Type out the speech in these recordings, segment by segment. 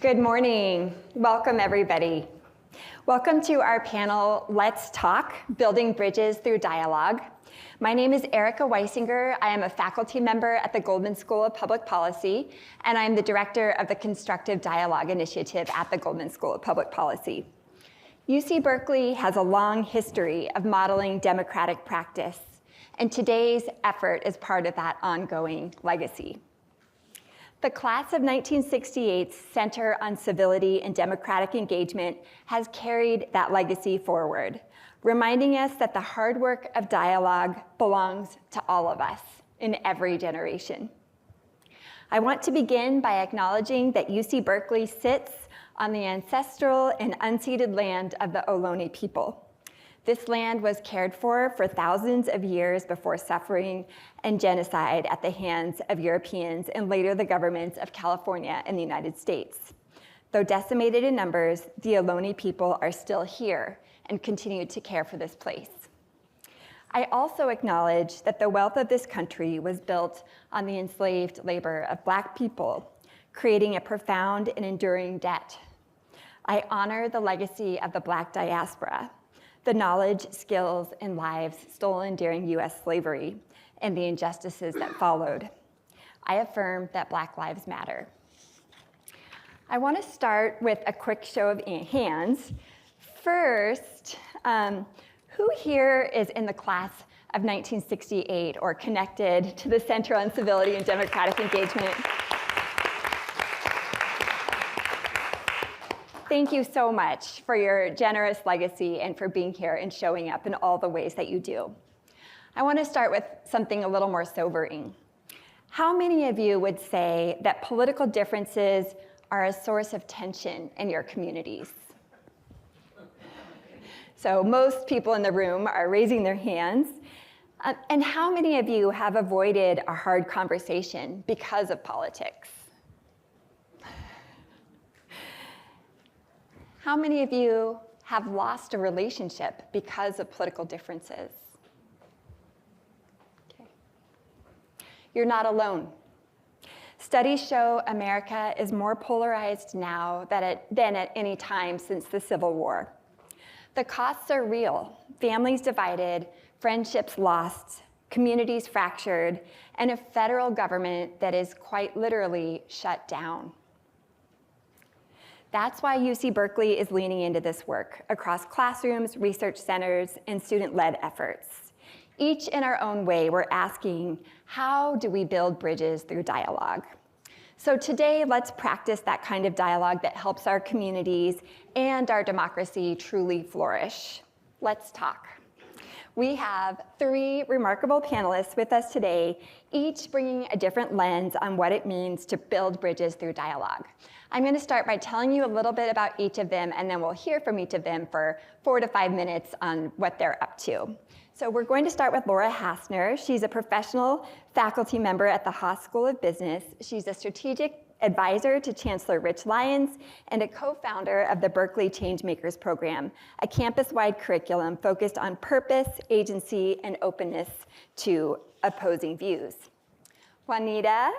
Good morning. Welcome, everybody. Welcome to our panel, Let's Talk, Building Bridges Through Dialogue. My name is Erika Weissinger. I am a faculty member at the Goldman School of Public Policy, and I'm the director of the Constructive Dialogue Initiative at the Goldman School of Public Policy. UC Berkeley has a long history of modeling democratic practice, and today's effort is part of that ongoing legacy. The class of 1968's Center on Civility and Democratic Engagement has carried that legacy forward, reminding us that the hard work of dialogue belongs to all of us in every generation. I want to begin by acknowledging that UC Berkeley sits on the ancestral and unceded land of the Ohlone people. This land was cared for thousands of years before suffering and genocide at the hands of Europeans and later the governments of California and the United States. Though decimated in numbers, the Ohlone people are still here and continue to care for this place. I also acknowledge that the wealth of this country was built on the enslaved labor of Black people, creating a profound and enduring debt. I honor the legacy of the Black diaspora, the knowledge, skills, and lives stolen during US slavery, and the injustices that followed. I affirm that Black lives matter. I want to start with a quick show of hands. First, who here is in the class of 1968 or connected to the Center on Civility and Democratic Engagement? Thank you so much for your generous legacy and for being here and showing up in all the ways that you do. I want to start with something a little more sobering. How many of you would say that political differences are a source of tension in your communities? So most people in the room are raising their hands. And how many of you have avoided a hard conversation because of politics? How many of you have lost a relationship because of political differences? Okay. You're not alone. Studies show America is more polarized now than at any time since the Civil War. The costs are real. Families divided, friendships lost, communities fractured, and a federal government that is quite literally shut down. That's why UC Berkeley is leaning into this work across classrooms, research centers, and student-led efforts. Each in our own way, we're asking, how do we build bridges through dialogue? So today, let's practice that kind of dialogue that helps our communities and our democracy truly flourish. Let's talk. We have three remarkable panelists with us today, each bringing a different lens on what it means to build bridges through dialogue. I'm going to start by telling you a little bit about each of them, and then we'll hear from each of them for 4 to 5 minutes on what they're up to. So we're going to start with Laura Hassner. She's a professional faculty member at the Haas School of Business. She's a strategic advisor to Chancellor Rich Lyons and a co-founder of the Berkeley Changemakers Program, a campus-wide curriculum focused on purpose, agency, and openness to opposing views. Juanita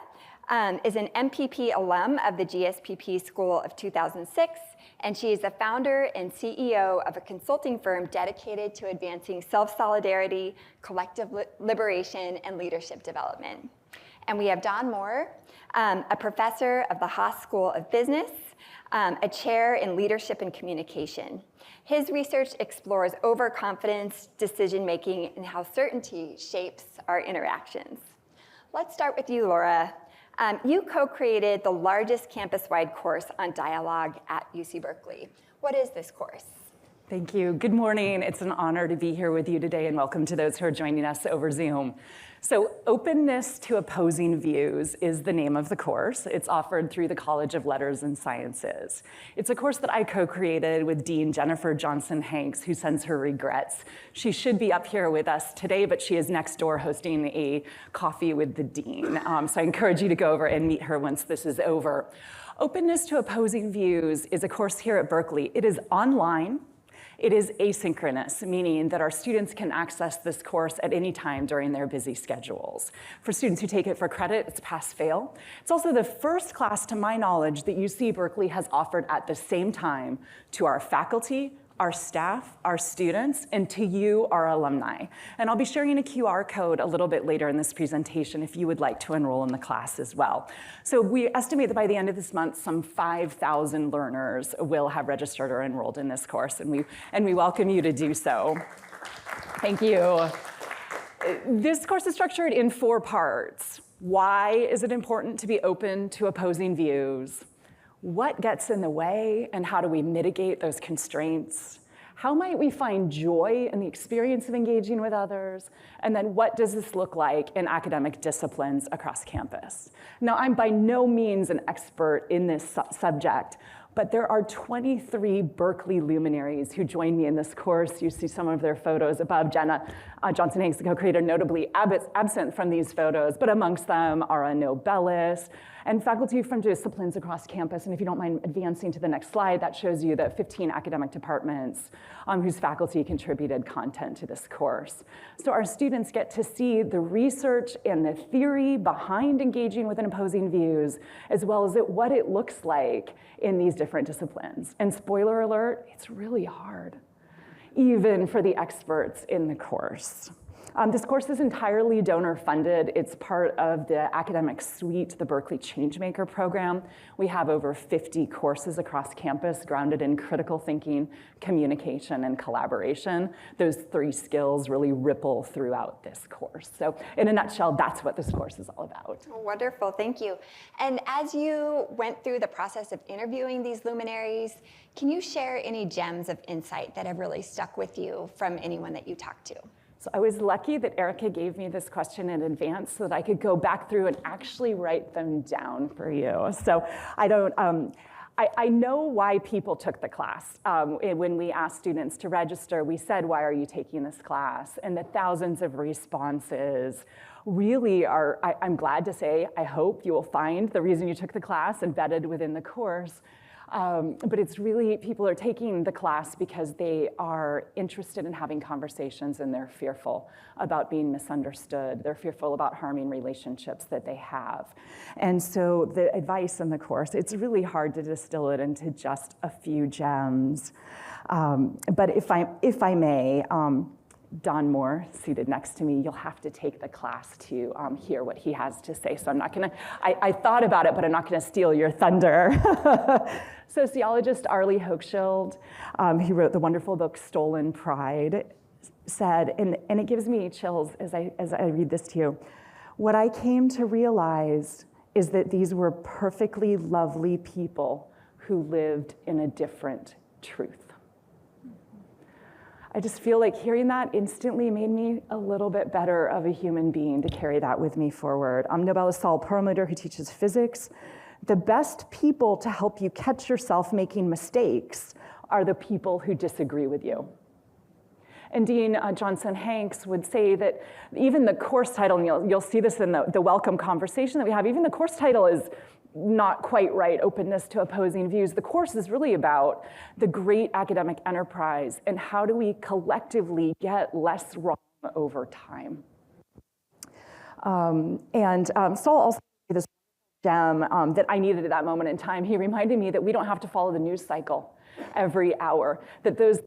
is an MPP alum of the GSPP School of 2006, and she is the founder and CEO of a consulting firm dedicated to advancing self-solidarity, collective liberation, and leadership development. And we have Don Moore, a professor of the Haas School of Business, a chair in leadership and communication. His research explores overconfidence, decision-making, and how certainty shapes our interactions. Let's start with you, Laura. You co-created the largest campus-wide course on dialogue at UC Berkeley. What is this course? Thank you. Good morning. It's an honor to be here with you today, and welcome to those who are joining us over Zoom. So Openness to Opposing Views is the name of the course. It's offered through the College of Letters and Sciences. It's a course that I co-created with Dean Jennifer Johnson-Hanks, who sends her regrets. She should be up here with us today, but she is next door hosting a coffee with the dean. So I encourage you to go over and meet her once this is over. Openness to Opposing Views is a course here at Berkeley. It is online. It is asynchronous, meaning that our students can access this course at any time during their busy schedules. For students who take it for credit, it's pass-fail. It's also the first class, to my knowledge, that UC Berkeley has offered at the same time to our faculty, our staff, our students, and to you, our alumni. And I'll be sharing a QR code a little bit later in this presentation if you would like to enroll in the class as well. So we estimate that by the end of this month, some 5,000 learners will have registered or enrolled in this course, and we welcome you to do so. Thank you. This course is structured in 4 parts. Why is it important to be open to opposing views? What gets in the way, and how do we mitigate those constraints? How might we find joy in the experience of engaging with others? And then what does this look like in academic disciplines across campus? Now, I'm by no means an expert in this subject, but there are 23 Berkeley luminaries who join me in this course. You see some of their photos above. Jenna Johnson-Hanks, the co-creator, notably absent from these photos, but amongst them are a Nobelist and faculty from disciplines across campus. And if you don't mind advancing to the next slide, that shows you the 15 academic departments whose faculty contributed content to this course. So our students get to see the research and the theory behind engaging with opposing views, as well as what it looks like in these different disciplines. And spoiler alert, it's really hard, even for the experts in the course. This course is entirely donor funded. It's part of the academic suite, the Berkeley Changemaker program. We have over 50 courses across campus grounded in critical thinking, communication, and collaboration. Those 3 skills really ripple throughout this course. So in a nutshell, that's what this course is all about. Wonderful, thank you. And as you went through the process of interviewing these luminaries, can you share any gems of insight that have really stuck with you from anyone that you talked to? So I was lucky that Erika gave me this question in advance so that I could go back through and actually write them down for you. So I know why people took the class. When we asked students to register, we said, why are you taking this class? And the thousands of responses really are, I'm glad to say, I hope you will find the reason you took the class embedded within the course. But it's really, people are taking the class because they are interested in having conversations and they're fearful about being misunderstood. They're fearful about harming relationships that they have. And so the advice in the course, it's really hard to distill it into just a few gems. But if I may, Don Moore, seated next to me, you'll have to take the class to hear what he has to say. So I'm not gonna, I thought about it, but I'm not gonna steal your thunder. Sociologist Arlie Hochschild, who wrote the wonderful book Stolen Pride, said, and it gives me chills as I read this to you, what I came to realize is that these were perfectly lovely people who lived in a different truth. I just feel like hearing that instantly made me a little bit better of a human being to carry that with me forward. Nobelist Saul Perlmutter, who teaches physics, the best people to help you catch yourself making mistakes are the people who disagree with you. And Dean Johnson-Hanks would say that even the course title, and you'll see this in the welcome conversation that we have, even the course title is not quite right, openness to opposing views. The course is really about the great academic enterprise and how do we collectively get less wrong over time. Saul also gave this gem that I needed at that moment in time. He reminded me that we don't have to follow the news cycle every hour, that those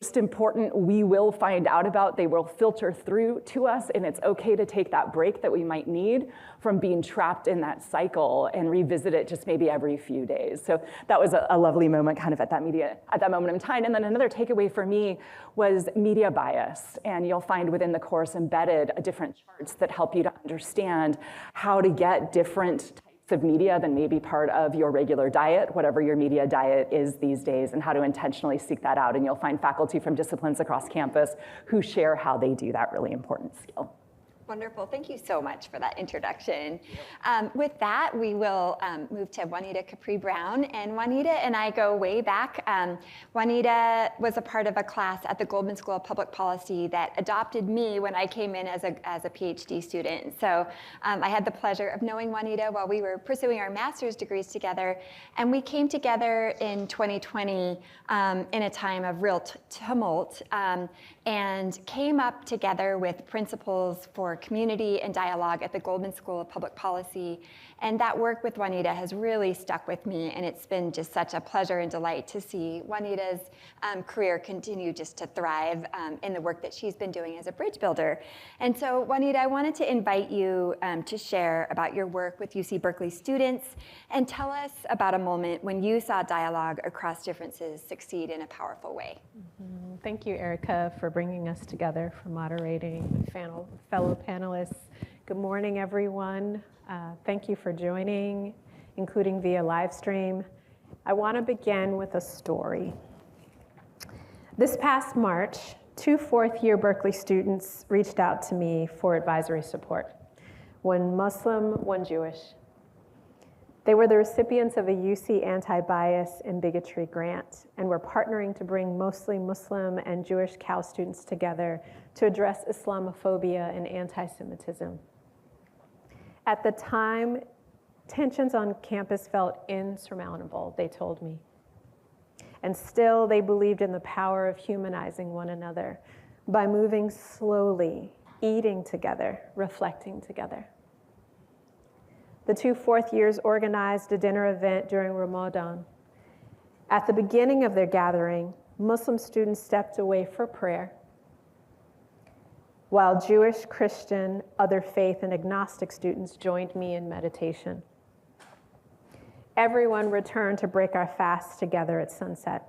most important we will find out about, they will filter through to us, and it's okay to take that break that we might need from being trapped in that cycle and revisit it just maybe every few days. So that was a lovely moment kind of at that moment in time. And then another takeaway for me was media bias. And you'll find within the course embedded different charts that help you to understand how to get different types of media than may be part of your regular diet, whatever your media diet is these days, and how to intentionally seek that out. And you'll find faculty from disciplines across campus who share how they do that really important skill. Wonderful. Thank you so much for that introduction. With that, we will move to Juanita Capri-Brown. And Juanita and I go way back. Juanita was a part of a class at the Goldman School of Public Policy that adopted me when I came in as a PhD student. So I had the pleasure of knowing Juanita while we were pursuing our master's degrees together. And we came together in 2020 in a time of real tumult and came up together with principles for community and dialogue at the Goldman School of Public Policy. And that work with Juanita has really stuck with me, and it's been just such a pleasure and delight to see Juanita's career continue just to thrive in the work that she's been doing as a bridge builder. And so, Juanita, I wanted to invite you to share about your work with UC Berkeley students and tell us about a moment when you saw dialogue across differences succeed in a powerful way. Mm-hmm. Thank you, Erika, for bringing us together, for moderating, fellow panelists. Good morning, everyone. Thank you for joining, including via live stream. I want to begin with a story. This past March, 2 fourth-year Berkeley students reached out to me for advisory support. One Muslim, one Jewish. They were the recipients of a UC anti-bias and bigotry grant, and were partnering to bring mostly Muslim and Jewish Cal students together to address Islamophobia and anti-Semitism. At the time, tensions on campus felt insurmountable, they told me. And still, they believed in the power of humanizing one another by moving slowly, eating together, reflecting together. The 2 fourth years organized a dinner event during Ramadan. At the beginning of their gathering, Muslim students stepped away for prayer, while Jewish, Christian, other faith, and agnostic students joined me in meditation. Everyone returned to break our fast together at sunset.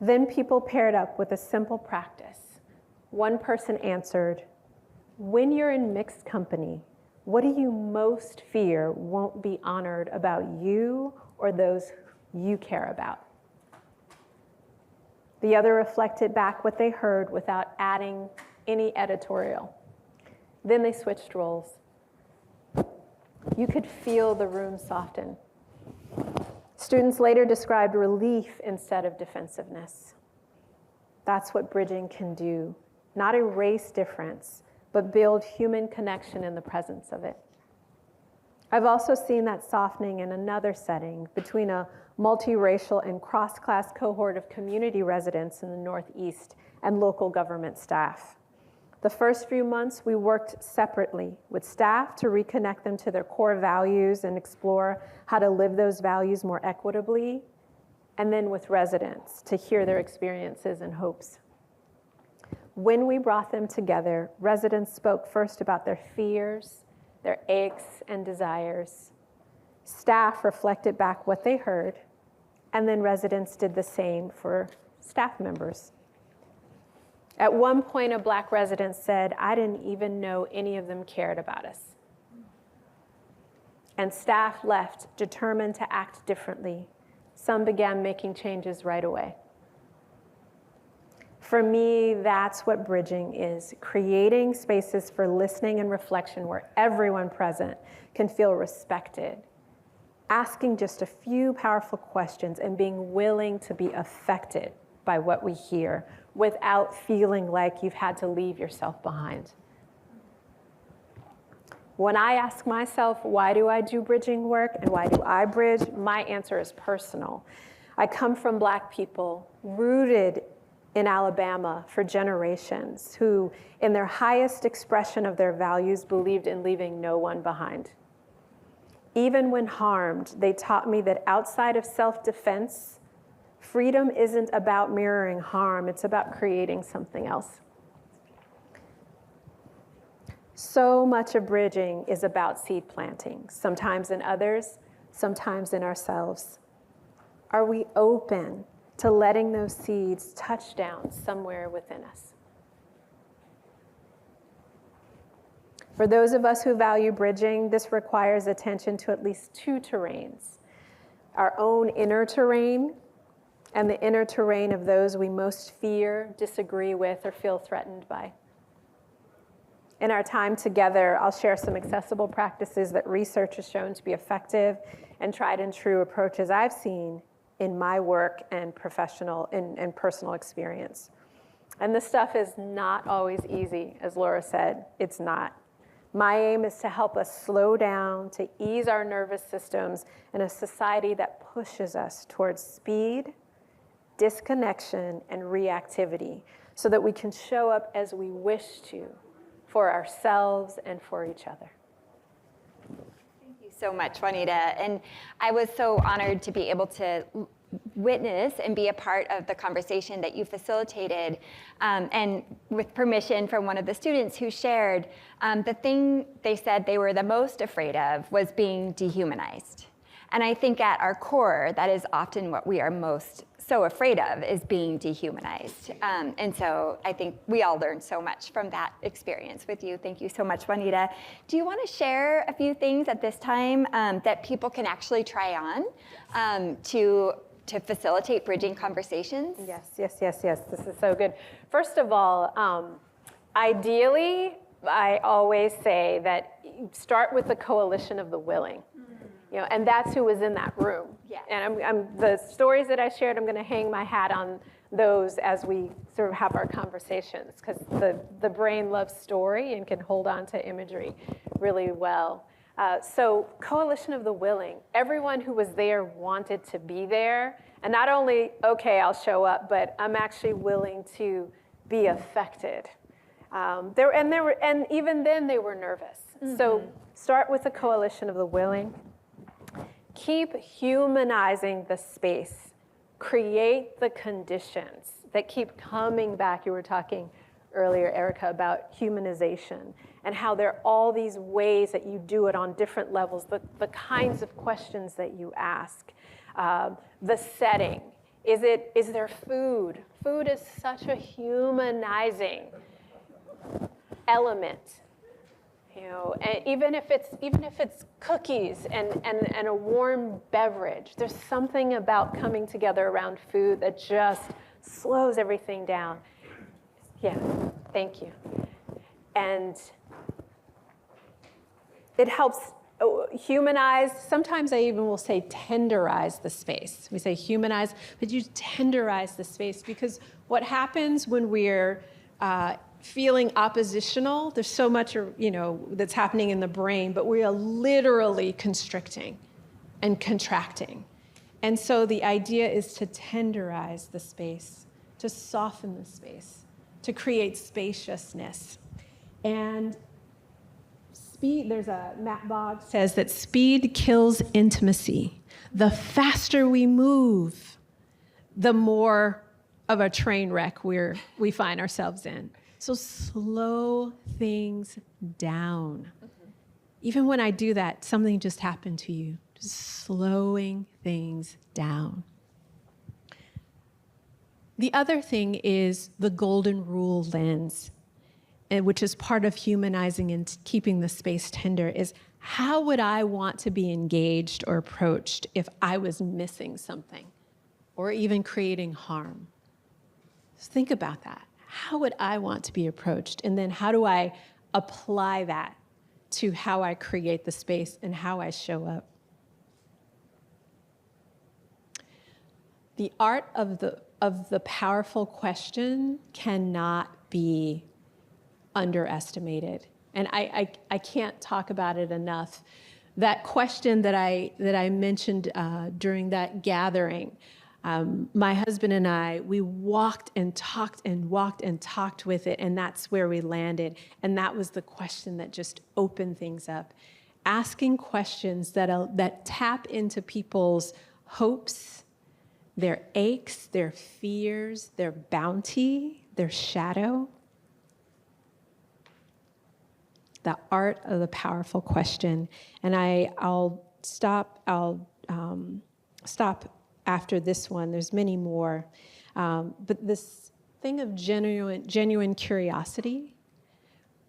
Then people paired up with a simple practice. One person answered, "When you're in mixed company, what do you most fear won't be honored about you or those you care about?" The other reflected back what they heard without adding any editorial. Then they switched roles. You could feel the room soften. Students later described relief instead of defensiveness. That's what bridging can do. Not erase difference, but build human connection in the presence of it. I've also seen that softening in another setting between a multiracial and cross-class cohort of community residents in the Northeast and local government staff. The first few months, we worked separately with staff to reconnect them to their core values and explore how to live those values more equitably, and then with residents to hear their experiences and hopes. When we brought them together, residents spoke first about their fears, their aches and desires. Staff reflected back what they heard, and then residents did the same for staff members. At one point, a Black resident said, "I didn't even know any of them cared about us." And staff left, determined to act differently. Some began making changes right away. For me, that's what bridging is, creating spaces for listening and reflection where everyone present can feel respected, asking just a few powerful questions and being willing to be affected by what we hear without feeling like you've had to leave yourself behind. When I ask myself, why do I do bridging work and why do I bridge, my answer is personal. I come from Black people rooted in Alabama for generations who, in their highest expression of their values, believed in leaving no one behind. Even when harmed, they taught me that outside of self-defense, freedom isn't about mirroring harm, it's about creating something else. So much of bridging is about seed planting, sometimes in others, sometimes in ourselves. Are we open to letting those seeds touch down somewhere within us? For those of us who value bridging, this requires attention to at least 2 terrains: our own inner terrain and the inner terrain of those we most fear, disagree with, or feel threatened by. In our time together, I'll share some accessible practices that research has shown to be effective and tried and true approaches I've seen in my work and professional and personal experience. And this stuff is not always easy, as Laura said, it's not. My aim is to help us slow down, to ease our nervous systems in a society that pushes us towards speed, disconnection, and reactivity so that we can show up as we wish to for ourselves and for each other. Thank you so much, Juanita. And I was so honored to be able to witness and be a part of the conversation that you facilitated, and with permission from one of the students who shared, the thing they said they were the most afraid of was being dehumanized. And I think at our core, that is often what we are most so afraid of, is being dehumanized. And so I think we all learned so much from that experience with you. Thank you so much, Juanita. Do you want to share a few things at this time that people can actually try on to facilitate bridging conversations? Yes. This is so good. First of all, ideally, I always say that start with the coalition of the willing. And that's who was in that room. Yeah. And I'm the stories that I shared, I'm going to hang my hat on those as we sort of have our conversations, because the brain loves story and can hold on to imagery really well. So coalition of the willing. Everyone who was there wanted to be there. And not only, okay, I'll show up, but I'm actually willing to be affected. And even then they were nervous. Mm-hmm. So start with a coalition of the willing. Keep humanizing the space. Create the conditions that keep coming back. You were talking earlier, Erika, about humanization and how there are all these ways that you do it on different levels, the kinds of questions that you ask, the setting. Is there food? Food is such a humanizing element. And even if it's cookies and a warm beverage, there's something about coming together around food that just slows everything down. Yeah, thank you. And it helps humanize. Sometimes I even will say tenderize the space. We say humanize, but you tenderize the space, because what happens when we're feeling oppositional, there's so much, that's happening in the brain, but we are literally constricting and contracting. And so the idea is to tenderize the space, to soften the space, to create spaciousness. And speed, there's a Matt Boggs says that speed kills intimacy. The faster we move, the more of a train wreck we find ourselves in. So slow things down. Mm-hmm. Even when I do that, something just happened to you. Just slowing things down. The other thing is the golden rule lens, which is part of humanizing and keeping the space tender, is how would I want to be engaged or approached if I was missing something or even creating harm? Just think about that. How would I want to be approached? And then how do I apply that to how I create the space and how I show up? The art of the powerful question cannot be underestimated. And I can't talk about it enough. That question that I mentioned during that gathering, my husband and I, we walked and talked with it, and that's where we landed. And that was the question that just opened things up. Asking questions that tap into people's hopes, their aches, their fears, their bounty, their shadow. The art of the powerful question. And I'll stop after this one. There's many more. But this thing of genuine curiosity.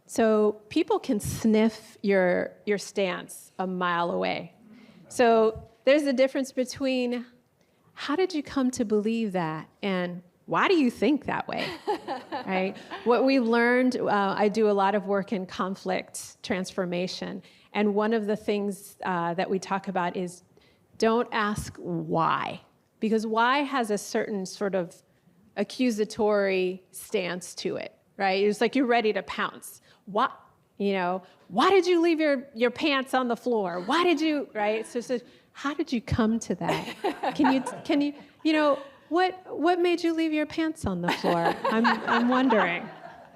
So people can sniff your stance a mile away. So there's a difference between how did you come to believe that and why do you think that way? Right? What we've learned, I do a lot of work in conflict transformation. And one of the things that we talk about is don't ask why. Because why has a certain sort of accusatory stance to it, right? It's like you're ready to pounce. What, why did you leave your pants on the floor? Why did you, right? So how did you come to that? Can you, what made you leave your pants on the floor? I'm wondering,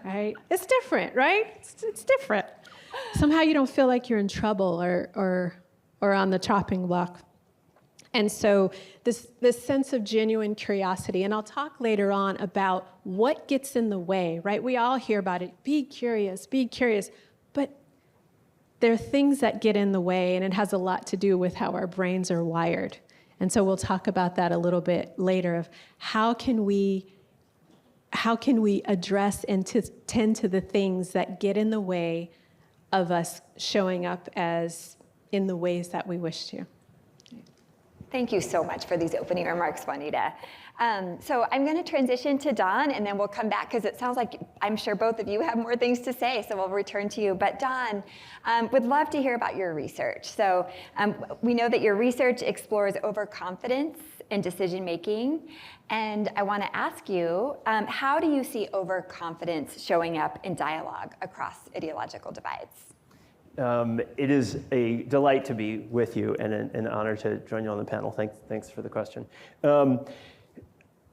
right? It's different, right? It's different. Somehow you don't feel like you're in trouble or on the chopping block. And so this sense of genuine curiosity, and I'll talk later on about what gets in the way, right? We all hear about it, be curious, but there are things that get in the way, and it has a lot to do with how our brains are wired. And so we'll talk about that a little bit later of how can we address and tend to the things that get in the way of us showing up as in the ways that we wish to. Thank you so much for these opening remarks, Juanita. So I'm going to transition to Dawn, and then we'll come back because it sounds like I'm sure both of you have more things to say, so we'll return to you. But Dawn, would love to hear about your research. So we know that your research explores overconfidence in decision-making, and I want to ask you, how do you see overconfidence showing up in dialogue across ideological divides? It is a delight to be with you and an honor to join you on the panel. Thanks for the question.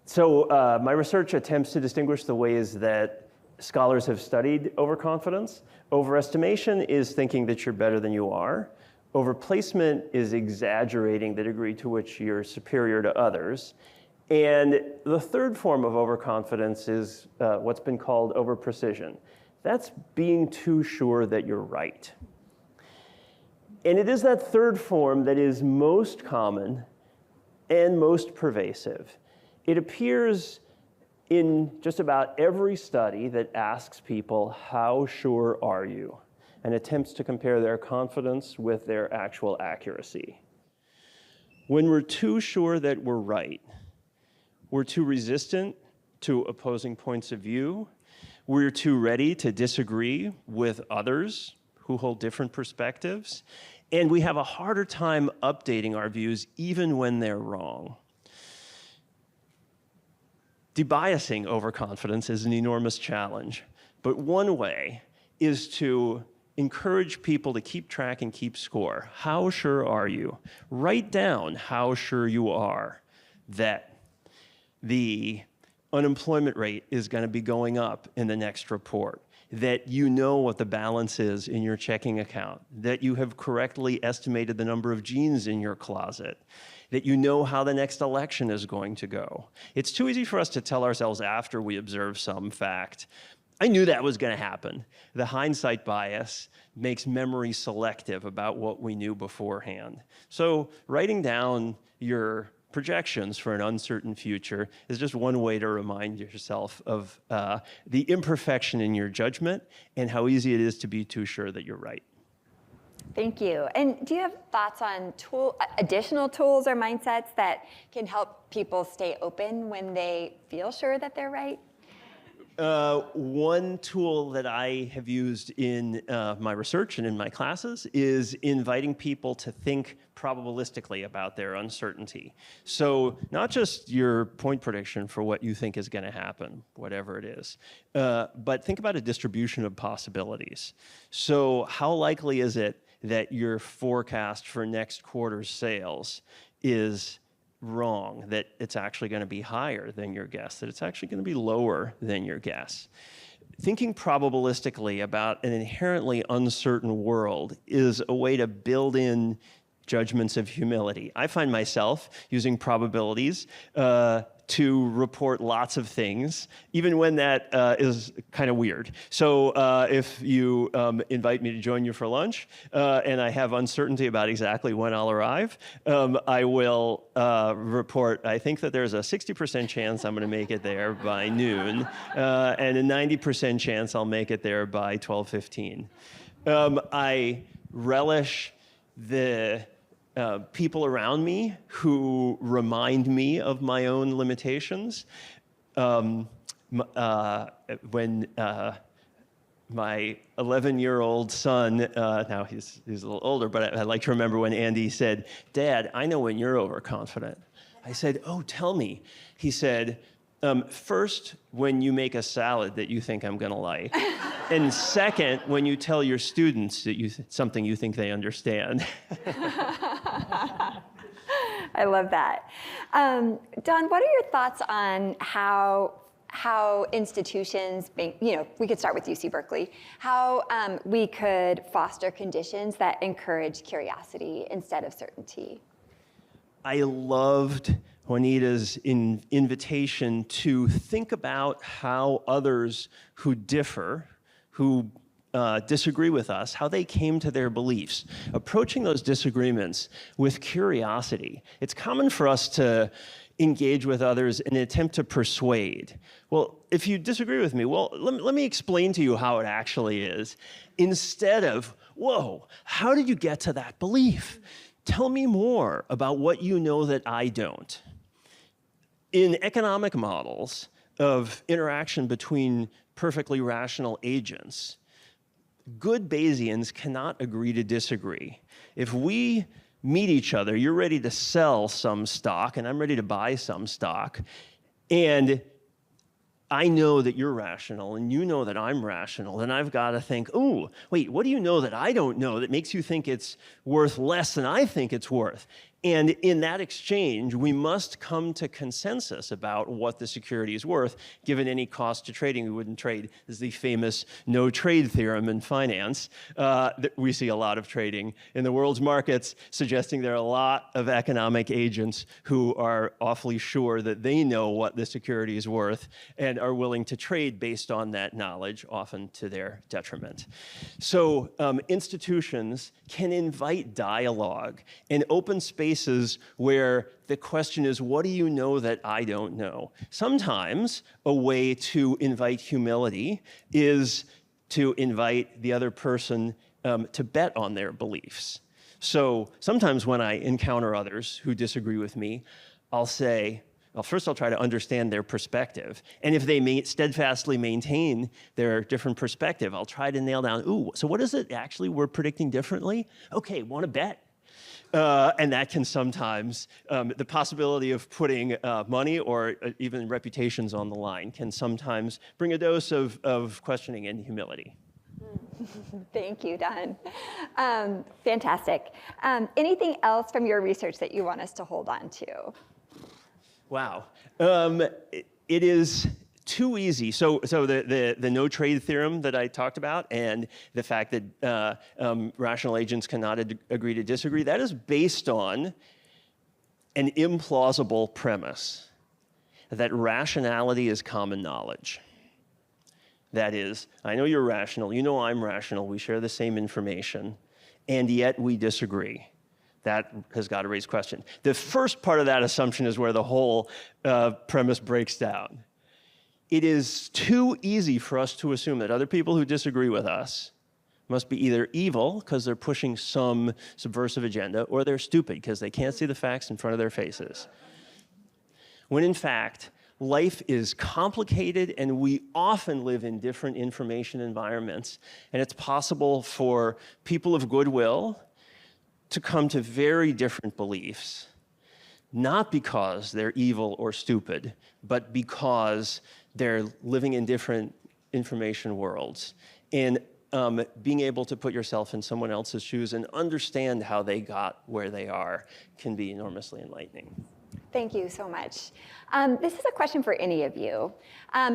So my research attempts to distinguish the ways that scholars have studied overconfidence. Overestimation is thinking that you're better than you are. Overplacement is exaggerating the degree to which you're superior to others. And the third form of overconfidence is what's been called overprecision. That's being too sure that you're right. And it is that third form that is most common and most pervasive. It appears in just about every study that asks people, how sure are you? And attempts to compare their confidence with their actual accuracy. When we're too sure that we're right, we're too resistant to opposing points of view, we're too ready to disagree with others who hold different perspectives, and we have a harder time updating our views even when they're wrong. Debiasing overconfidence is an enormous challenge, but one way is to encourage people to keep track and keep score. How sure are you? Write down how sure you are that the unemployment rate is going to be going up in the next report, that you know what the balance is in your checking account, that you have correctly estimated the number of jeans in your closet, that you know how the next election is going to go. It's too easy for us to tell ourselves after we observe some fact, I knew that was going to happen. The hindsight bias makes memory selective about what we knew beforehand. So writing down your projections for an uncertain future is just one way to remind yourself of the imperfection in your judgment and how easy it is to be too sure that you're right. Thank you. And do you have thoughts on additional tools or mindsets that can help people stay open when they feel sure that they're right? One tool that I have used in my research and in my classes is inviting people to think probabilistically about their uncertainty. So not just your point prediction for what you think is going to happen, whatever it is, but think about a distribution of possibilities. So how likely is it that your forecast for next quarter's sales is wrong, that it's actually going to be higher than your guess, that it's actually going to be lower than your guess? Thinking probabilistically about an inherently uncertain world is a way to build in judgments of humility. I find myself using probabilities to report lots of things, even when that is kind of weird. So if you invite me to join you for lunch, and I have uncertainty about exactly when I'll arrive, I will report, I think that there's a 60% chance I'm going to make it there by noon, and a 90% chance I'll make it there by 12:15. I relish the people around me who remind me of my own limitations. when my 11-year-old son, now he's a little older, but I like to remember when Andy said, "Dad, I know when you're overconfident." I said, "Oh, tell me." He said, "First, when you make a salad that you think I'm gonna like, and second, when you tell your students that something you think they understand." I love that. Don, what are your thoughts on how institutions, we could start with UC Berkeley, how we could foster conditions that encourage curiosity instead of certainty? I loved Juanita's invitation to think about how others who differ, who disagree with us, how they came to their beliefs, approaching those disagreements with curiosity. It's common for us to engage with others in an attempt to persuade. Well, if you disagree with me, well, let me explain to you how it actually is, instead of, whoa, how did you get to that belief? Tell me more about what you know that I don't. In economic models of interaction between perfectly rational agents, good Bayesians cannot agree to disagree. If we meet each other, you're ready to sell some stock and I'm ready to buy some stock, and I know that you're rational and you know that I'm rational, then I've got to think, oh, wait, what do you know that I don't know that makes you think it's worth less than I think it's worth? And in that exchange, we must come to consensus about what the security is worth, given any cost to trading. We wouldn't trade. This is the famous no trade theorem in finance. We see a lot of trading in the world's markets, suggesting there are a lot of economic agents who are awfully sure that they know what the security is worth and are willing to trade based on that knowledge, often to their detriment. So institutions can invite dialogue and open spaces where the question is, what do you know that I don't know? Sometimes a way to invite humility is to invite the other person to bet on their beliefs. So sometimes when I encounter others who disagree with me, I'll say, well, first I'll try to understand their perspective. And if they steadfastly maintain their different perspective, I'll try to nail down, ooh, so what is it actually we're predicting differently? Okay, want to bet? And that can sometimes, the possibility of putting money or even reputations on the line can sometimes bring a dose of questioning and humility. Thank you, Don. Fantastic. Anything else from your research that you want us to hold on to? Wow. It is too easy. So the no trade theorem that I talked about and the fact that rational agents cannot agree to disagree, that is based on an implausible premise that rationality is common knowledge. That is, I know you're rational, you know I'm rational, we share the same information, and yet we disagree. That has got to raise question. The first part of that assumption is where the whole premise breaks down. It is too easy for us to assume that other people who disagree with us must be either evil because they're pushing some subversive agenda, or they're stupid because they can't see the facts in front of their faces. When in fact, life is complicated and we often live in different information environments, and it's possible for people of goodwill to come to very different beliefs, not because they're evil or stupid, but because they're living in different information worlds. And being able to put yourself in someone else's shoes and understand how they got where they are can be enormously enlightening. Thank you so much. This is a question for any of you.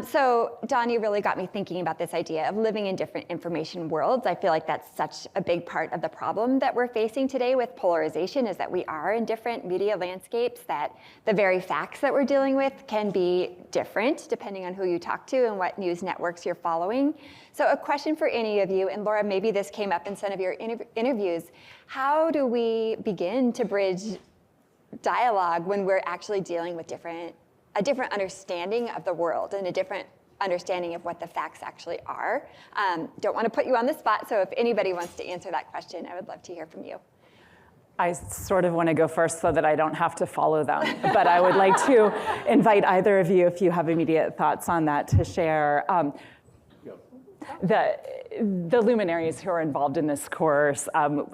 So Don, you really got me thinking about this idea of living in different information worlds. I feel like that's such a big part of the problem that we're facing today with polarization, is that we are in different media landscapes, that the very facts that we're dealing with can be different depending on who you talk to and what news networks you're following. So a question for any of you, and Laura, maybe this came up in some of your interviews, how do we begin to bridge dialogue when we're actually dealing with a different understanding of the world and a different understanding of what the facts actually are? Don't want to put you on the spot, so if anybody wants to answer that question, I would love to hear from you. I sort of want to go first so that I don't have to follow them. But I would like to invite either of you, if you have immediate thoughts on that, to share. The luminaries who are involved in this course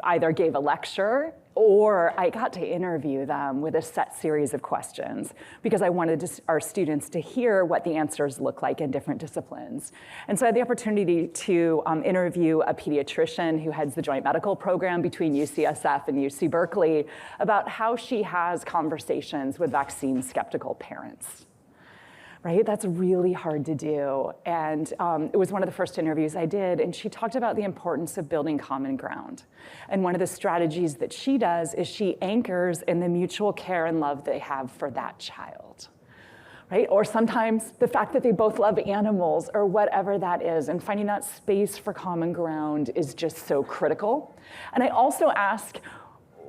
either gave a lecture or I got to interview them with a set series of questions because I wanted our students to hear what the answers look like in different disciplines. And so I had the opportunity to interview a pediatrician who heads the joint medical program between UCSF and UC Berkeley about how she has conversations with vaccine skeptical parents. Right? That's really hard to do. And it was one of the first interviews I did, and she talked about the importance of building common ground. And one of the strategies that she does is she anchors in the mutual care and love they have for that child. Right? Or sometimes the fact that they both love animals or whatever that is, and finding that space for common ground is just so critical. And I also ask,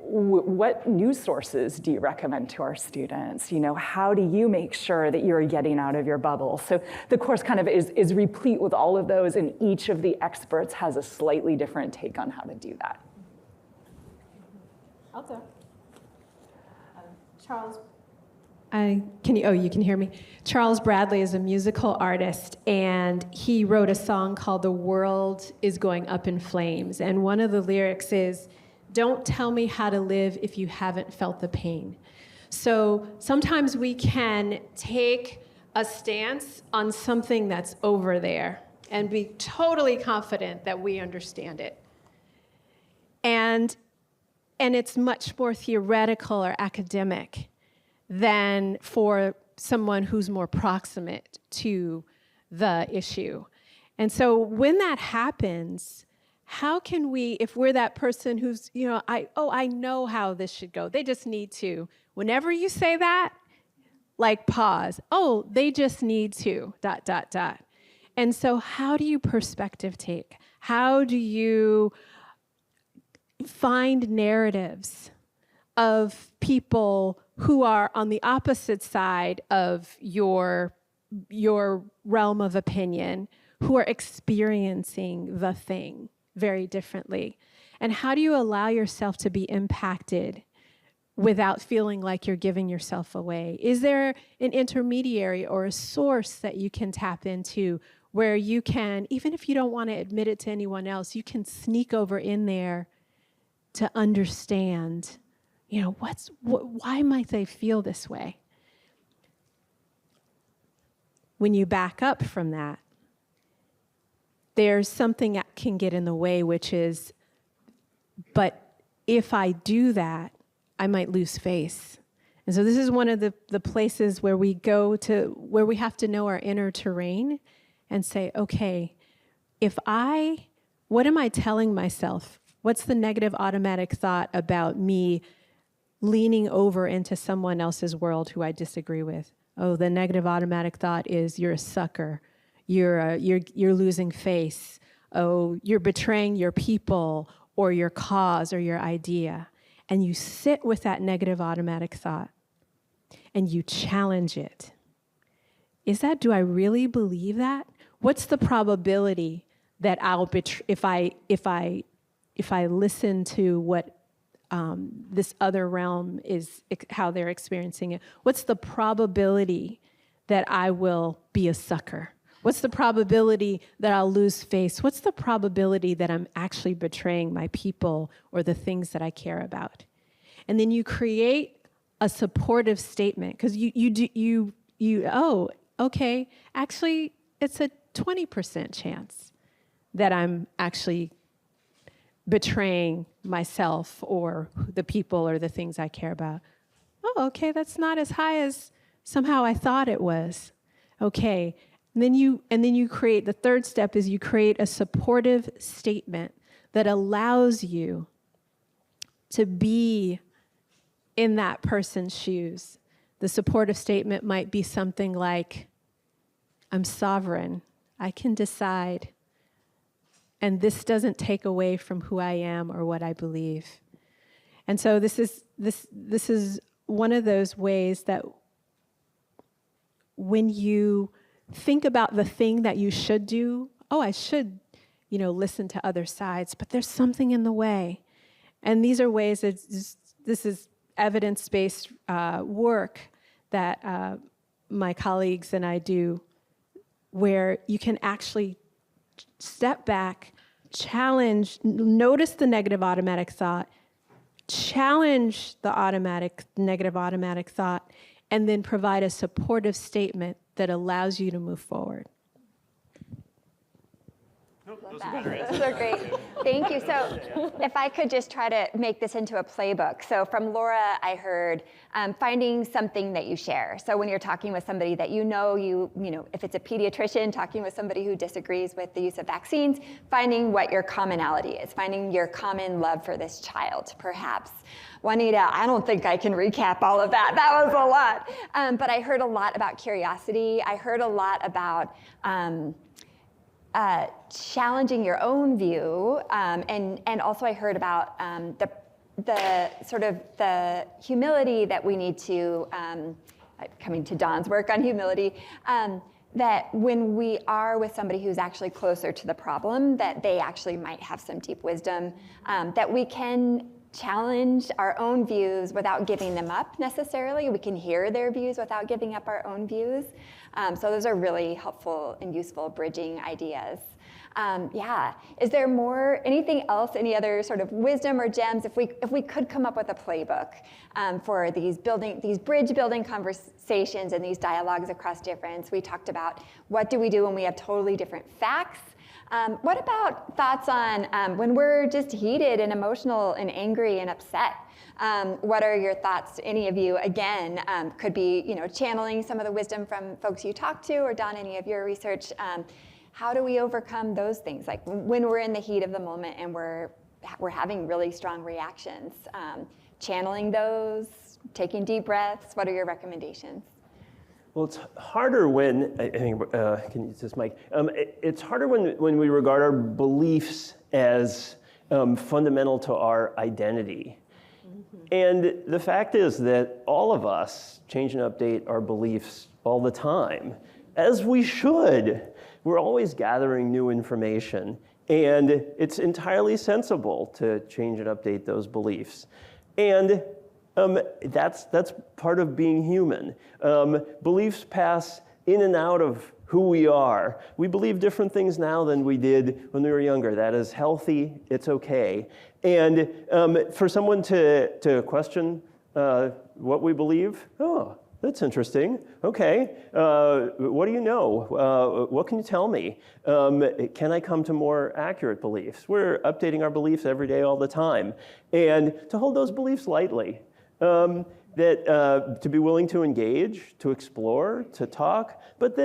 what news sources do you recommend to our students? You know, how do you make sure that you're getting out of your bubble? So the course kind of is replete with all of those, and each of the experts has a slightly different take on how to do that. I'll go. Charles. You can hear me. Charles Bradley is a musical artist, and he wrote a song called "The World Is Going Up in Flames." And one of the lyrics is, "Don't tell me how to live if you haven't felt the pain." So sometimes we can take a stance on something that's over there and be totally confident that we understand it. And it's much more theoretical or academic than for someone who's more proximate to the issue. And so when that happens, how can we, if we're that person who's, I know how this should go. They just need to. Whenever you say that, like pause. Oh, they just need to, ... And so how do you perspective take? How do you find narratives of people who are on the opposite side of your realm of opinion, who are experiencing the thing very differently? And how do you allow yourself to be impacted without feeling like you're giving yourself away? Is there an intermediary or a source that you can tap into where you can, even if you don't want to admit it to anyone else, you can sneak over in there to understand, why might they feel this way? When you back up from that, there's something that can get in the way, which is, but if I do that, I might lose face. And so this is one of the places where we go to, where we have to know our inner terrain and say, okay, what am I telling myself? What's the negative automatic thought about me leaning over into someone else's world who I disagree with? Oh, the negative automatic thought is you're a sucker. You're losing face. Oh, you're betraying your people or your cause or your idea. And you sit with that negative automatic thought and you challenge it. Do I really believe that? What's the probability that I'll if I listen to what this other realm is, how they're experiencing it? What's the probability that I will be a sucker? What's the probability that I'll lose face? What's the probability that I'm actually betraying my people or the things that I care about? And then you create a supportive statement, because okay, actually it's a 20% chance that I'm actually betraying myself or the people or the things I care about. Oh, okay, that's not as high as somehow I thought it was. Okay. And then you create, the third step is you create a supportive statement that allows you to be in that person's shoes. The supportive statement might be something like, I'm sovereign, I can decide, and this doesn't take away from who I am or what I believe. And so this is one of those ways that when you think about the thing that you should do, I should, listen to other sides, but there's something in the way. And these are ways that this is evidence-based work that my colleagues and I do, where you can actually step back, challenge, notice the negative automatic thought, challenge the negative automatic thought, and then provide a supportive statement that allows you to move forward. Those are great. Thank you. So if I could just try to make this into a playbook. So from Laura, I heard finding something that you share. So when you're talking with somebody that you know, if it's a pediatrician talking with somebody who disagrees with the use of vaccines, finding what your commonality is, finding your common love for this child, perhaps. Juanita, I don't think I can recap all of that. That was a lot. But I heard a lot about curiosity. I heard a lot about challenging your own view, and also I heard about the sort of the humility that we need to, coming to Don's work on humility, that when we are with somebody who's actually closer to the problem, that they actually might have some deep wisdom, that we can challenge our own views without giving them up necessarily. We can hear their views without giving up our own views. So those are really helpful and useful bridging ideas. Yeah, is there anything else, any other sort of wisdom or gems, if we could come up with a playbook for these bridge building conversations and these dialogues across difference? We talked about what do we do when we have totally different facts. What about thoughts on when we're just heated and emotional and angry and upset? What are your thoughts, any of you? Again, could be channeling some of the wisdom from folks you talked to, or Don, any of your research. How do we overcome those things? Like when we're in the heat of the moment and we're having really strong reactions, channeling those, taking deep breaths. What are your recommendations? Well, it's harder when, I think, can you use this mic? It's harder when we regard our beliefs as fundamental to our identity. Mm-hmm. And the fact is that all of us change and update our beliefs all the time, as we should. We're always gathering new information, and it's entirely sensible to change and update those beliefs. And that's part of being human. Beliefs pass in and out of who we are. We believe different things now than we did when we were younger. That is healthy, it's okay. And for someone to question what we believe, oh, that's interesting. Okay, what do you know? What can you tell me? Can I come to more accurate beliefs? We're updating our beliefs every day, all the time. And to hold those beliefs lightly. To be willing to engage, to explore, to talk, but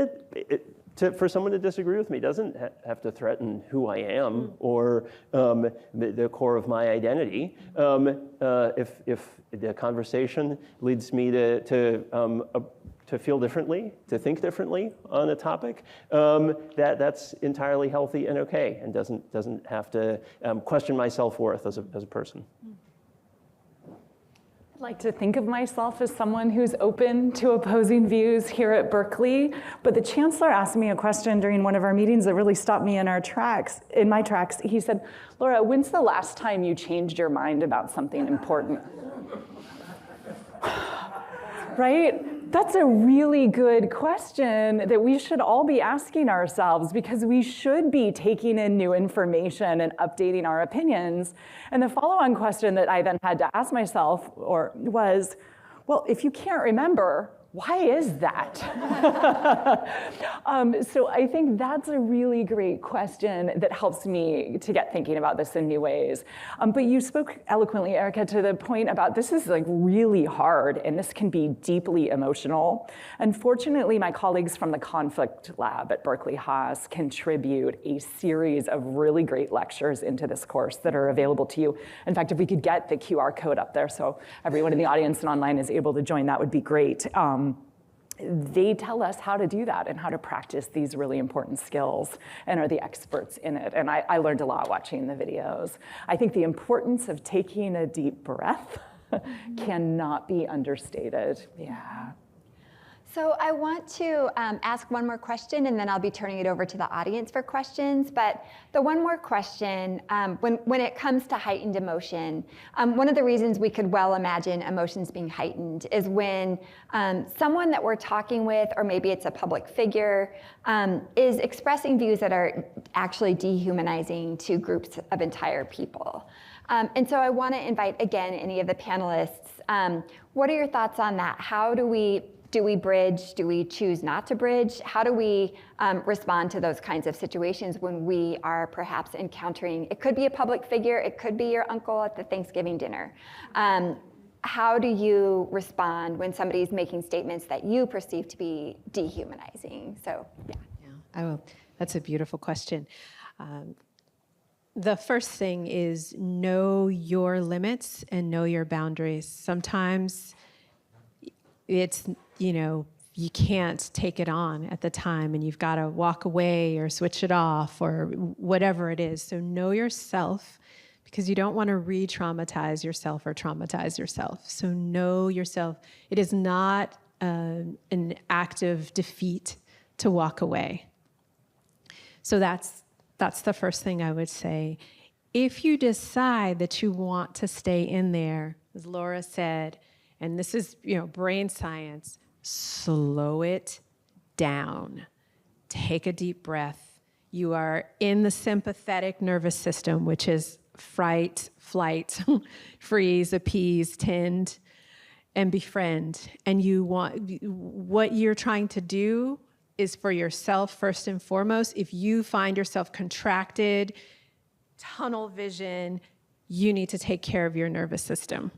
for someone to disagree with me doesn't have to threaten who I am or the core of my identity. If the conversation leads me to feel differently, to think differently on a topic, that's entirely healthy and okay, and doesn't have to question my self-worth as a person. I like to think of myself as someone who's open to opposing views here at Berkeley, but the chancellor asked me a question during one of our meetings that really stopped me in my tracks. He said, Laura, when's the last time you changed your mind about something important? Right? That's a really good question that we should all be asking ourselves, because we should be taking in new information and updating our opinions. And the follow-on question that I then had to ask myself was, well, if you can't remember, why is that? So I think that's a really great question that helps me to get thinking about this in new ways. But you spoke eloquently, Erika, to the point about this is like really hard, and this can be deeply emotional. Unfortunately, my colleagues from the Conflict Lab at Berkeley Haas contribute a series of really great lectures into this course that are available to you. In fact, if we could get the QR code up there so everyone in the audience and online is able to join, that would be great. They tell us how to do that and how to practice these really important skills and are the experts in it. And I learned a lot watching the videos. I think the importance of taking a deep breath cannot be understated. Yeah. So I want to ask one more question, and then I'll be turning it over to the audience for questions. But the one more question, when it comes to heightened emotion, one of the reasons we could well imagine emotions being heightened is when someone that we're talking with, or maybe it's a public figure, is expressing views that are actually dehumanizing to groups of entire people. And so I want to invite, again, any of the panelists, what are your thoughts on that? How do we bridge? Do we choose not to bridge? How do we respond to those kinds of situations when we are perhaps encountering, it could be a public figure, it could be your uncle at the Thanksgiving dinner. How do you respond when somebody's making statements that you perceive to be dehumanizing? So, yeah. That's a beautiful question. The first thing is know your limits and know your boundaries. Sometimes it's, you can't take it on at the time and you've got to walk away or switch it off or whatever it is. So know yourself, because you don't want to re-traumatize yourself or traumatize yourself. So know yourself. It is not an act of defeat to walk away. So that's the first thing I would say. If you decide that you want to stay in there, as Laura said, and this is, brain science, slow it down. Take a deep breath. You are in the sympathetic nervous system, which is fright, flight, freeze, appease, tend, and befriend. And what you're trying to do is for yourself first and foremost. If you find yourself contracted, tunnel vision, you need to take care of your nervous system.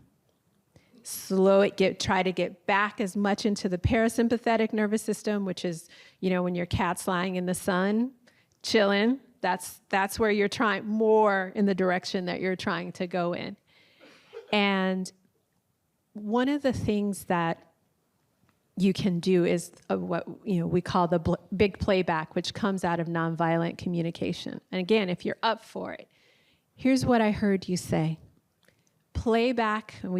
Slow it, try to get back as much into the parasympathetic nervous system, which is, when your cat's lying in the sun, chilling, that's where you're trying, more in the direction that you're trying to go in. And one of the things that you can do is what we call the big playback, which comes out of nonviolent communication. And again, if you're up for it, here's what I heard you say. Play back, and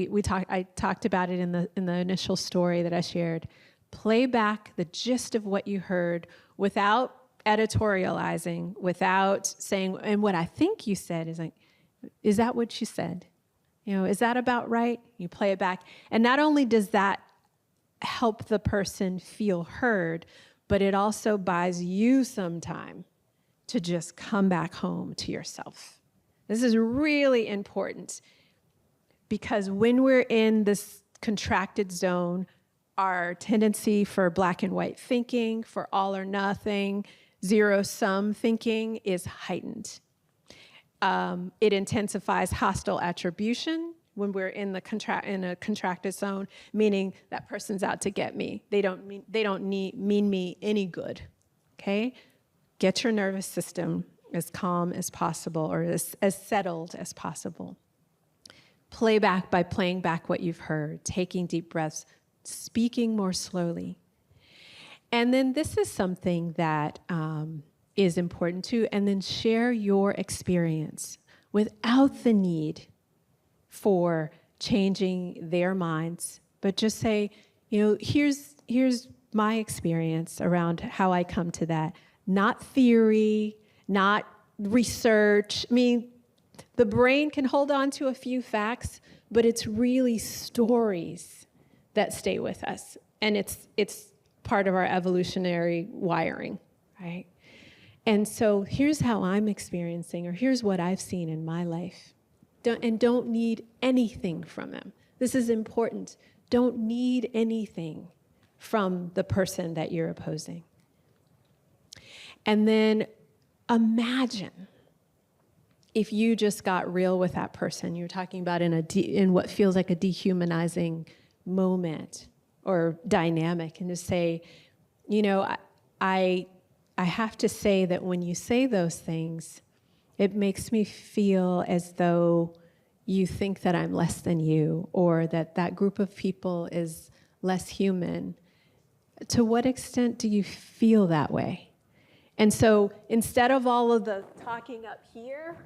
I talked about it in the initial story that I shared. Play back the gist of what you heard without editorializing, without saying, and what I think you said is like, is that what you said? Is that about right? You play it back. And not only does that help the person feel heard, but it also buys you some time to just come back home to yourself. This is really important. Because when we're in this contracted zone, our tendency for black and white thinking, for all or nothing, zero-sum thinking is heightened. It intensifies hostile attribution when we're in a contracted zone, meaning that person's out to get me. They don't mean me any good. Okay? Get your nervous system as calm as possible, or as settled as possible. Play back by playing back what you've heard, taking deep breaths, speaking more slowly. And then this is something that is important too, and then share your experience without the need for changing their minds, but just say, here's my experience around how I come to that. Not theory, not research. The brain can hold on to a few facts, but it's really stories that stay with us. And it's part of our evolutionary wiring, right? And so here's how I'm experiencing, or here's what I've seen in my life. Don't need anything from them. This is important. Don't need anything from the person that you're opposing. And then imagine if you just got real with that person. You're talking about in what feels like a dehumanizing moment or dynamic, and to say, I have to say that when you say those things, it makes me feel as though you think that I'm less than you, or that group of people is less human. To what extent do you feel that way? And so instead of all of the talking up here,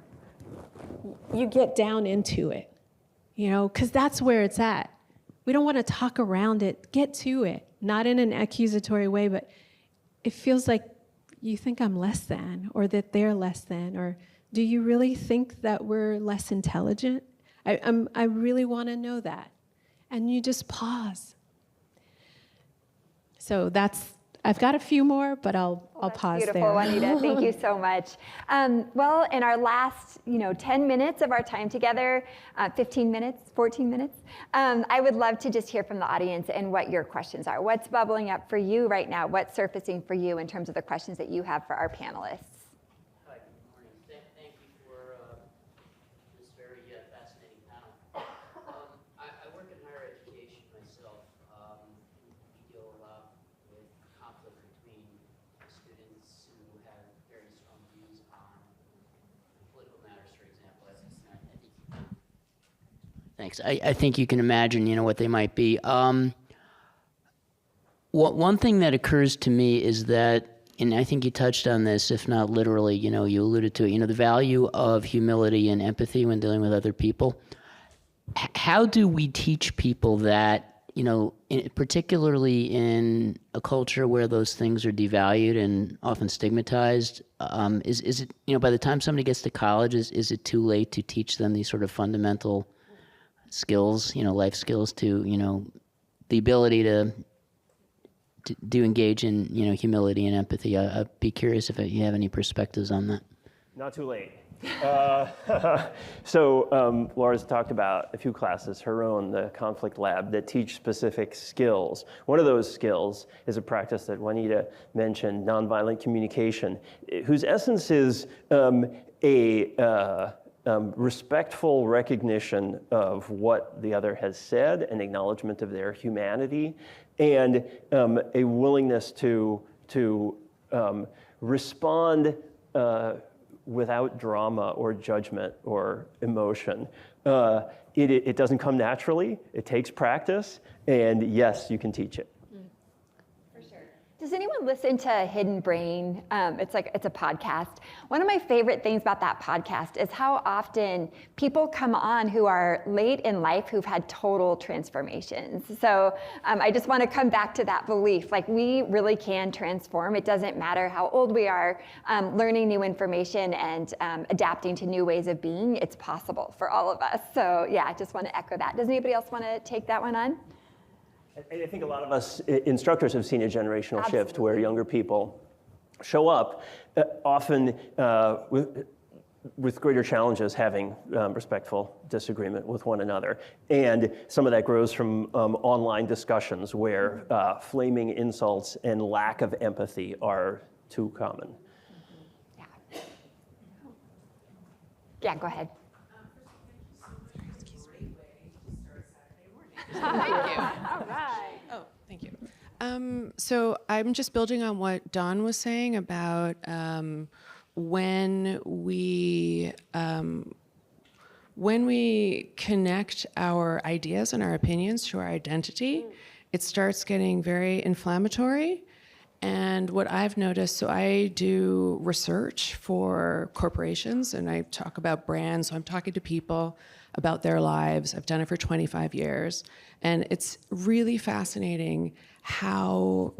you get down into it, because that's where it's at. We don't want to talk around it. Get to it. not in an accusatory way, but it feels like you think I'm less than, or that they're less than, or do you really think that we're less intelligent? I really want to know that. And you just pause. So I've got a few more, but I'll pause there. Beautiful, Juanita. Thank you so much. Well, in our last 10 minutes of our time together, 15 minutes, 14 minutes, I would love to just hear from the audience and what your questions are. What's bubbling up for you right now? What's surfacing for you in terms of the questions that you have for our panelists? Hi, good morning. Thank you for this very fascinating panel. I work in higher education myself. We deal a lot with conflict between students who have very strong views on political matters, for example. Thanks. I think you can imagine, what they might be. One thing that occurs to me is that, and I think you touched on this, if not literally, you alluded to it, the value of humility and empathy when dealing with other people. How do we teach people that, particularly in a culture where those things are devalued and often stigmatized? Is it, by the time somebody gets to college, is it too late to teach them these sort of fundamental skills, life skills to, the ability to engage in, humility and empathy? I'd be curious if you have any perspectives on that. Not too late. So Laura's talked about a few classes, her own, the conflict lab, that teach specific skills. One of those skills is a practice that Juanita mentioned, nonviolent communication, whose essence is respectful recognition of what the other has said, an acknowledgement of their humanity, and a willingness to respond without drama or judgment or emotion. It doesn't come naturally. It takes practice, and yes, you can teach it. Does anyone listen to Hidden Brain? It's a podcast. One of my favorite things about that podcast is how often people come on who are late in life who've had total transformations. So I just want to come back to that belief. Like, we really can transform. It doesn't matter how old we are. Learning new information and adapting to new ways of being, it's possible for all of us. So yeah, I just want to echo that. Does anybody else want to take that one on? I think a lot of us instructors have seen a generational shift where younger people show up often with greater challenges having respectful disagreement with one another. And some of that grows from online discussions where flaming insults and lack of empathy are too common. Yeah, go ahead. Thank you. All right. Oh, thank you. So I'm just building on what Dawn was saying about when we connect our ideas and our opinions to our identity, it starts getting very inflammatory. And what I've noticed, so I do research for corporations and I talk about brands. So I'm talking to people about their lives. I've done it for 25 years. And it's really fascinating how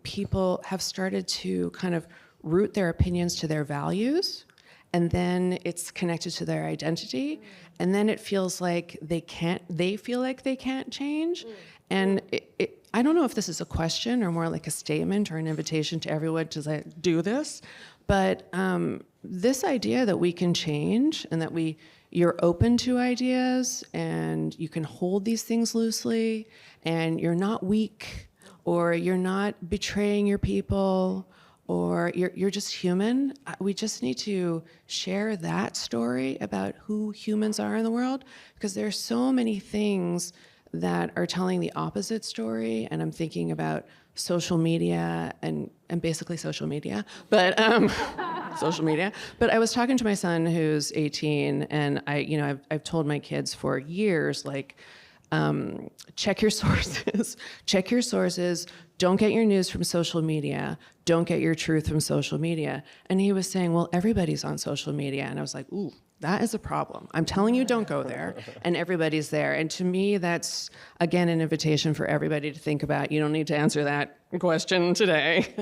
people have started to kind of root their opinions to their values. And then it's connected to their identity. And then it feels like they feel like they can't change. And I don't know if this is a question or more like a statement or an invitation to everyone to do this, but this idea that we can change and that you're open to ideas and you can hold these things loosely and you're not weak or you're not betraying your people or you're just human. We just need to share that story about who humans are in the world, because there's so many things that are telling the opposite story. And I'm thinking about social media and basically social media, but social media. But I was talking to my son who's 18, and I've told my kids for years, like, check your sources, check your sources. Don't get your news from social media. Don't get your truth from social media. And he was saying, well, everybody's on social media. And I was like, ooh, That is a problem. I'm telling you, don't go there. And everybody's there. And to me, that's, again, an invitation for everybody to think about. You don't need to answer that question today.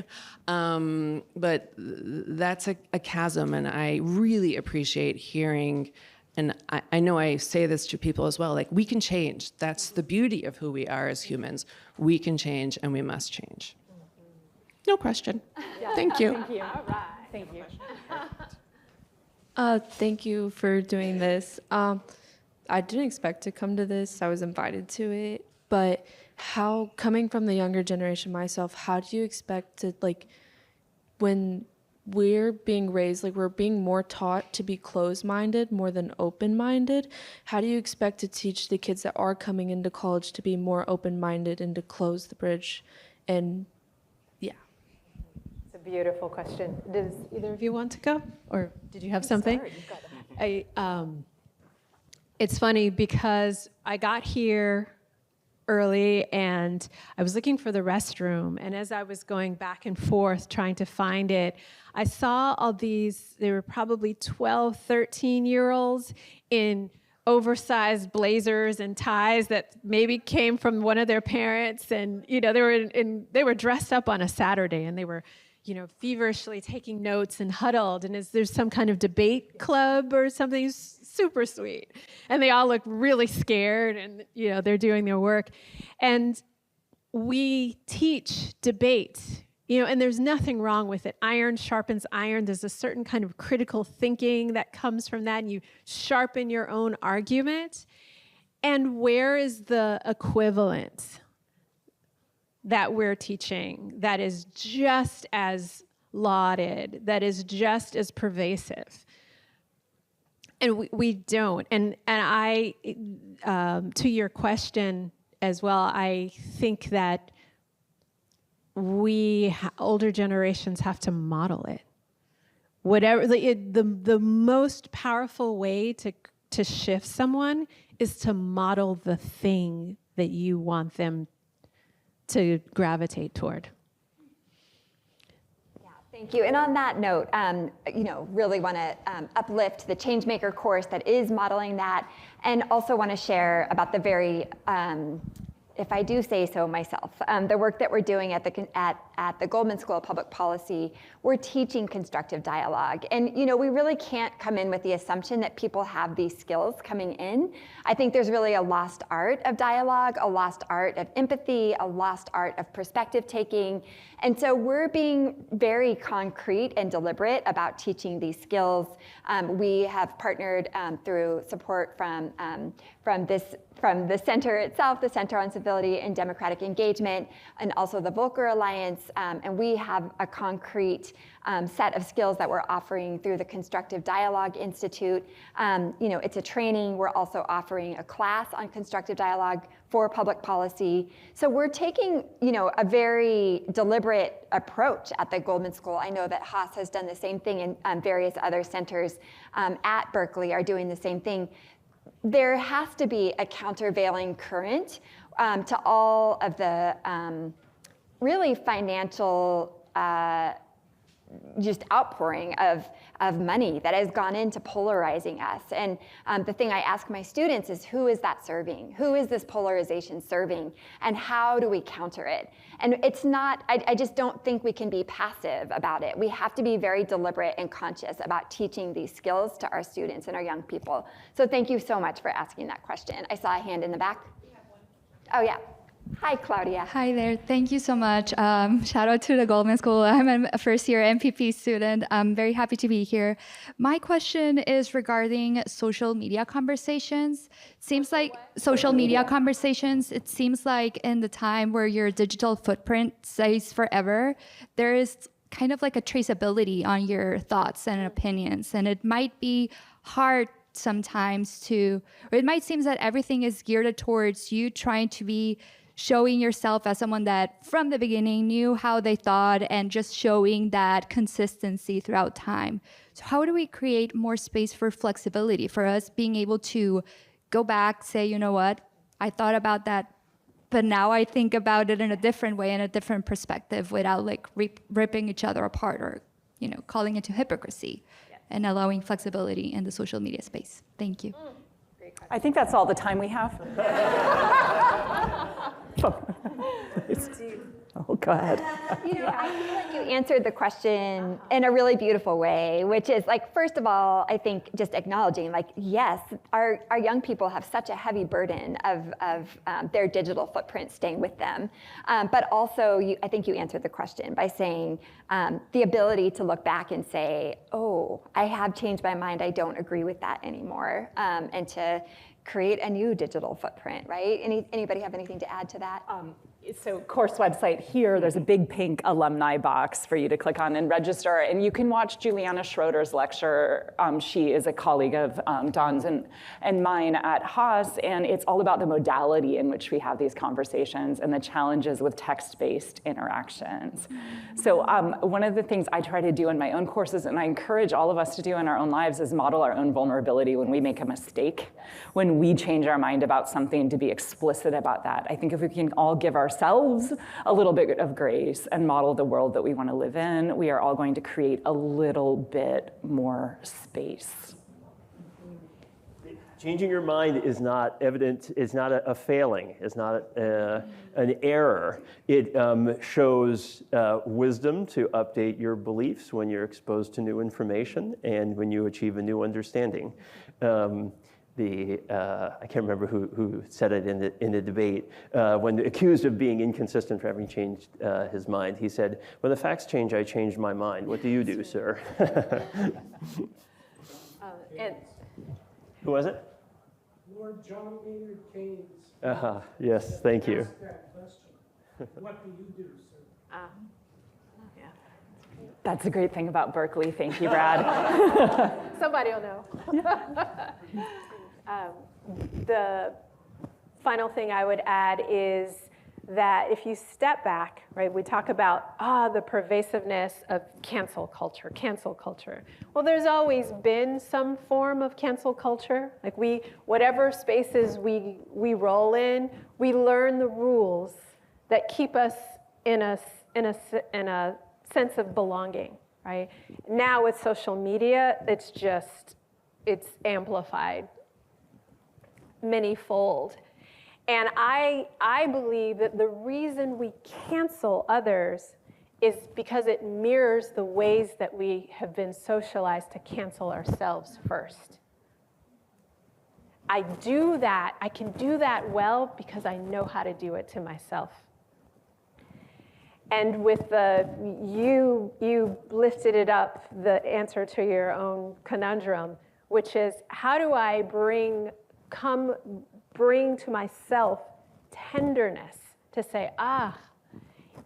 But that's a chasm. And I really appreciate hearing, and I know I say this to people as well, like, we can change. That's the beauty of who we are as humans. We can change, and we must change. No question. Yeah. Thank you. Thank you. All right. Thank you. Thank you for doing this. I didn't expect to come to this. I was invited to it. But coming from the younger generation myself, how do you expect to, like, when we're being raised, like, we're being more taught to be closed-minded more than open-minded, how do you expect to teach the kids that are coming into college to be more open-minded and to close the bridge? And yeah. It's a beautiful question. Does Either of you want to go, or did you have something? It's funny because I got here early and I was looking for the restroom, and as I was going back and forth trying to find it, I saw all these, they were probably 12, 13-year-olds in oversized blazers and ties that maybe came from one of their parents, and they were dressed up on a Saturday, and they were feverishly taking notes and huddled, and there's some kind of debate club or something super sweet. And they all look really scared, and they're doing their work. And we teach debate, and there's nothing wrong with it. Iron sharpens iron. There's a certain kind of critical thinking that comes from that, and you sharpen your own argument. And where is the equivalent that we're teaching that is just as lauded, that is just as pervasive? And we don't. And I, to your question as well, I think that older generations have to model it. Whatever the most powerful way to shift someone is to model the thing that you want them to gravitate toward. Yeah, thank you. And on that note, really want to uplift the Changemaker course that is modeling that, and also want to share about the very, if I do say so myself, the work that we're doing at the Goldman School of Public Policy. We're teaching constructive dialogue. And we really can't come in with the assumption that people have these skills coming in. I think there's really a lost art of dialogue, a lost art of empathy, a lost art of perspective taking. And so we're being very concrete and deliberate about teaching these skills. We have partnered through support from the center itself, the Center on Civility and Democratic Engagement, and also the Volcker Alliance. And we have a concrete set of skills that we're offering through the Constructive Dialogue Institute. It's a training. We're also offering a class on constructive dialogue for public policy. So we're taking, a very deliberate approach at the Goldman School. I know that Haas has done the same thing, and various other centers at Berkeley are doing the same thing. There has to be a countervailing current to all of the really financial just outpouring of money that has gone into polarizing us. And the thing I ask my students is, who is that serving? Who is this polarization serving? And how do we counter it? And it's not, I just don't think we can be passive about it. We have to be very deliberate and conscious about teaching these skills to our students and our young people. So thank you so much for asking that question. I saw a hand in the back. Oh, yeah. Hi, Claudia. Hi there. Thank you so much. Shout out to the Goldman School. I'm a first-year MPP student. I'm very happy to be here. My question is regarding social media conversations. Seems like social media conversations, it seems like in the time where your digital footprint stays forever, there is kind of like a traceability on your thoughts and opinions. And it might be hard sometimes or it might seem that everything is geared towards you trying to be showing yourself as someone that from the beginning knew how they thought and just showing that consistency throughout time. So how do we create more space for flexibility, for us being able to go back, say, you know what, I thought about that, but now I think about it in a different way, in a different perspective, without like ripping each other apart or, calling it to hypocrisy. and allowing flexibility in the social media space? Thank you. I think that's all the time we have. Oh, go ahead. You know, I feel like you answered the question in a really beautiful way, which is like, first of all, I think just acknowledging, like, yes, our young people have such a heavy burden of their digital footprint staying with them. But also, I think you answered the question by saying the ability to look back and say, oh, I have changed my mind, I don't agree with that anymore, and to create a new digital footprint, right? Anybody have anything to add to that? So course website here, there's a big pink alumni box for you to click on and register. And you can watch Juliana Schroeder's lecture. She is a colleague of Dawn's and mine at Haas. And it's all about the modality in which we have these conversations and the challenges with text-based interactions. So one of the things I try to do in my own courses, and I encourage all of us to do in our own lives, is model our own vulnerability when we make a mistake, when we change our mind about something, to be explicit about that. I think if we can all give ourselves a little bit of grace and model the world that we want to live in, we are all going to create a little bit more space. Changing your mind is not evident, is not a failing, is not an error. It shows wisdom to update your beliefs when you're exposed to new information and when you achieve a new understanding. I can't remember who said it in the debate, when accused of being inconsistent for having changed his mind, he said, when the facts change, I changed my mind. What do you do, sir? Who was it? Lord John Maynard Keynes. Yes, thank you. Asked that question. What do you do, sir? That's a great thing about Berkeley. Thank you, Brad. Somebody will know. The final thing I would add is that if you step back, right, we talk about the pervasiveness of cancel culture. Well, there's always been some form of cancel culture. Like whatever spaces we roll in, we learn the rules that keep us in a sense of belonging, right? Now with social media, it's amplified many-fold. And I believe that the reason we cancel others is because it mirrors the ways that we have been socialized to cancel ourselves first. I can do that well because I know how to do it to myself. And with you lifted it up, the answer to your own conundrum, which is how do I bring to myself tenderness to say,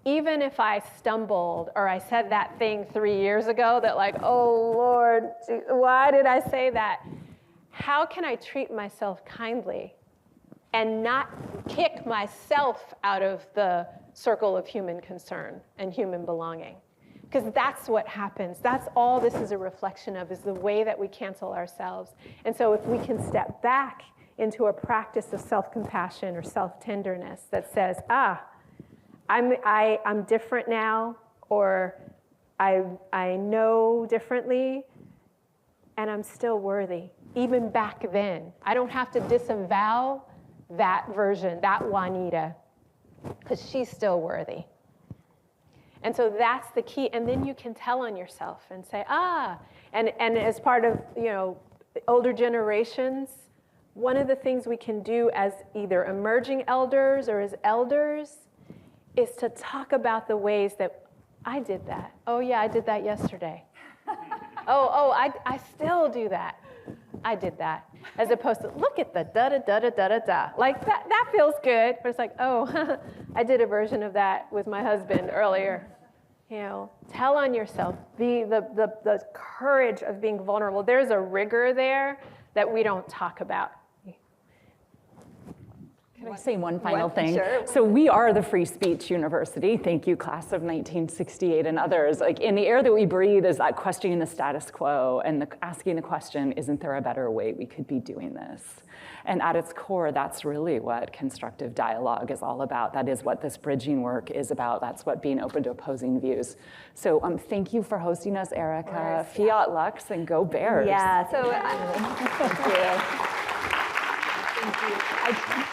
even if I stumbled or I said that thing 3 years ago that like, oh Lord, why did I say that? How can I treat myself kindly and not kick myself out of the circle of human concern and human belonging? Because that's what happens. That's all this is a reflection of, is the way that we cancel ourselves. And so if we can step back into a practice of self-compassion or self-tenderness that says, I'm different now, or I know differently, and I'm still worthy. Even back then, I don't have to disavow that version, that Juanita, because she's still worthy. And so that's the key. And then you can tell on yourself and say, and as part of, older generations, one of the things we can do as either emerging elders or as elders is to talk about the ways that I did that. Oh yeah, I did that yesterday. I still do that. I did that. As opposed to, look at the da-da-da-da-da-da-da. Like that feels good, but it's like, I did a version of that with my husband earlier. Tell on yourself. The courage of being vulnerable. There's a rigor there that we don't talk about. Can I say one final thing? Sure. So we are the free speech university. Thank you, class of 1968 and others. Like in the air that we breathe is that questioning the status quo and asking the question, isn't there a better way we could be doing this? And at its core, that's really what constructive dialogue is all about. That is what this bridging work is about. That's what being open to opposing views. So thank you for hosting us, Erika. Fiat Lux and go Bears. Yeah, so thank you.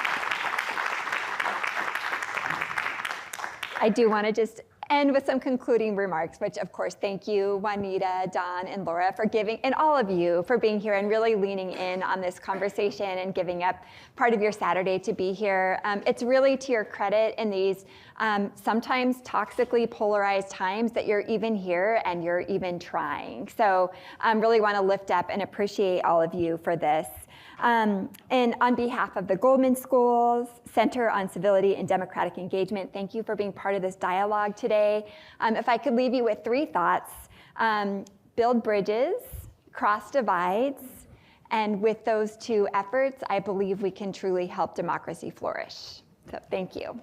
I do want to just end with some concluding remarks, which of course, thank you, Juanita, Don, and Laura for giving, and all of you for being here and really leaning in on this conversation and giving up part of your Saturday to be here. It's really to your credit in these sometimes toxically polarized times that you're even here and you're even trying. So I really want to lift up and appreciate all of you for this. And on behalf of the Goldman School's Center on Civility and Democratic Engagement, thank you for being part of this dialogue today. If I could leave you with 3 thoughts, build bridges, cross divides, and with those 2 efforts, I believe we can truly help democracy flourish. So thank you.